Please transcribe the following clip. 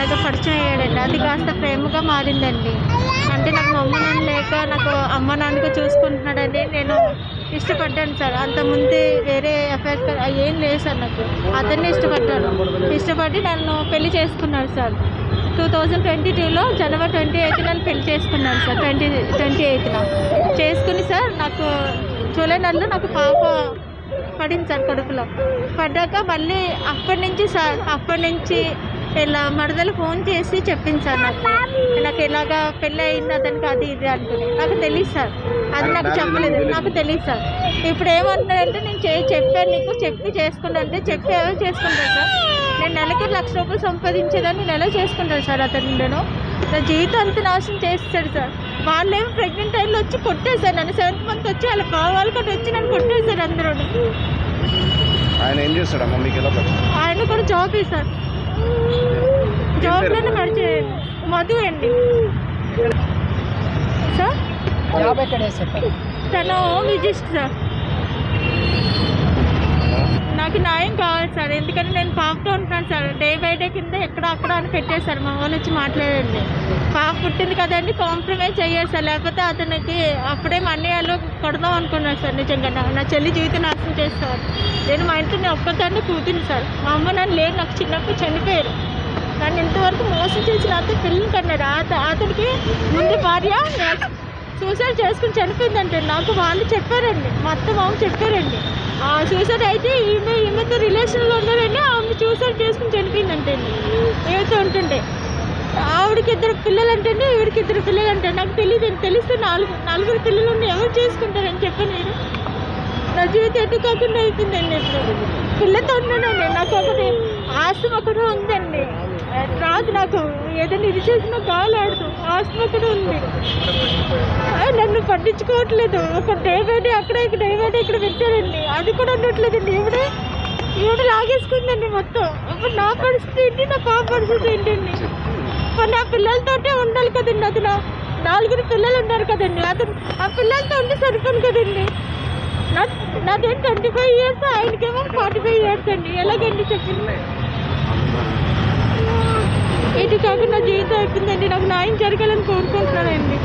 ఏదో పరిచయం అయ్యాడండి. అది కాస్త ప్రేమగా మారిందండి. అంటే నాకు మా అమ్మ నాన్న లేక నాకు అమ్మ నాన్నగా చూసుకుంటున్నాడని నేను ఇష్టపడ్డాను సార్. అంతకుముందు వేరే అఫైర్ ఏం లేదు సార్. నాకు అతన్ని ఇష్టపడ్డాను. ఇష్టపడి నన్ను పెళ్లి చేసుకున్నాడు సార్. 2022లో జనవరి 28న నన్ను పెళ్లి చేసుకున్నాను సార్. 28న చేసుకుని సార్ నాకు జూలై నెలలో నాకు పాప పడింది సార్ కడుపులో. పడ్డాక మళ్ళీ అప్పటి నుంచి ఇలా మరదలు ఫోన్ చేసి చెప్పింది సార్ నాకు ఇలాగా పెళ్ళి అయింది అతనికి అది ఇది అనుకుని. నాకు తెలియదు సార్, అది నాకు చెప్పలేదు, నాకు తెలియదు సార్. ఇప్పుడు ఏమంటున్నాడంటే నేను చెప్పాను నీకు, చెప్పి చేసుకున్నా అంటే చెప్పి ఎవరు చేసుకుంటాను సార్. నేను నెలకి 1,00,000 రూపాయలు సంపాదించేదాన్ని నేను ఎలా చేసుకుంటాను సార్. అతను నేను నా జీవితం అంతా నాశనం చేస్తాడు సార్. వాళ్ళేమో ప్రెగ్నెంట్ టైంలో వచ్చి కొట్టేశారు నన్ను. 7th మంత్ వచ్చి వాళ్ళ కావాలి కూడా వచ్చి నన్ను కొట్టేశారు అందరూ. ఆయన ఏం చేస్తాడమ్మా మీకు ఎలా? ఆయన కూడా జాబ్ సార్. జాబ్లోనే పరిచయం మధు అండి సార్. తను విజిస్ట్ సార్. నాకు న్యాయం కావాలి సార్. ఎందుకంటే నేను పాపతో ఉంటున్నాను సార్. డే బై డే కింద ఎక్కడ అక్కడ అని పెట్టేశారు. మా వాళ్ళు వచ్చి మాట్లాడండి. పాప పుట్టింది కదండి, కాంప్రమైజ్ అయ్యారు సార్. లేకపోతే అతనికి అప్పుడే అన్నయ్యలు కొడదాం అనుకున్నారు సార్. నిజంగా నా చెల్లి జీవితం నాశనం చేస్తారు. నేను మా ఇంట్లో నేను ఒక్కదాన్ని కూతురు సార్. మా అమ్మ నన్ను లేరు, నాకు చిన్నప్పుడు చనిపోయారు. నన్ను ఇంతవరకు మోసం చేసిన అతను పిల్లలు కన్నారు. అతనికి ముందు భార్య సూసైడ్ చేసుకుని చనిపోయిందంటే నాకు వాళ్ళు చెప్పారండి. మా అత్త మామ చెప్పారండి. సూసైడ్ అయితే ఈమెతో రిలేషన్లో ఉన్నారండి. ఆమె సూసైడ్ చేసుకుని చనిపోయిందంటే ఏమైతే ఉంటుండే. ఆవిడకి 2 పిల్లలు అంటే ఈవిడికి 2 పిల్లలు అంటే నాకు తెలియదండి. తెలిస్తే 4 పిల్లలు ఉన్నాయి, ఎవరు చేసుకుంటారని చెప్పాను నేను. నా జీవితం ఎటు కాకుండా అయిపోయిందండి. ఇప్పుడు పిల్లతో ఉన్నానండి. నాకు ఒకటి ఆస్తి ఒకటి ఉందండి. రాదు నాకు ఏదైనా ఇది చేసినా కాలాడదు. ఆస్తి ఒకటి ఉంది. నన్ను పట్టించుకోవట్లేదు. ఒక డే బై డే అక్కడ డే బై డే ఇక్కడ పెట్టారండి. అది కూడా ఉండట్లేదండి. ఈవిడ లాగేసుకుందండి మొత్తం. ఇప్పుడు నా పరిస్థితి ఏంటి, నా పాప పరిస్థితి ఏంటండి? నా పిల్లలతోటే ఉండాలి కదండి. అతను 4 పిల్లలు ఉన్నారు కదండి. అతను ఆ పిల్లలతో ఉండి సరిపోను కదండి. నాదేం 25 ఇయర్స్, ఆయనకేమో 45 ఇయర్స్ అండి. ఎలాగండి చెప్పింది? ఇటు కాకుండా నా జీవితం అయిపోయిందండి. నాకు న్యాయం జరగాలని కోరుకుంటున్నానండి.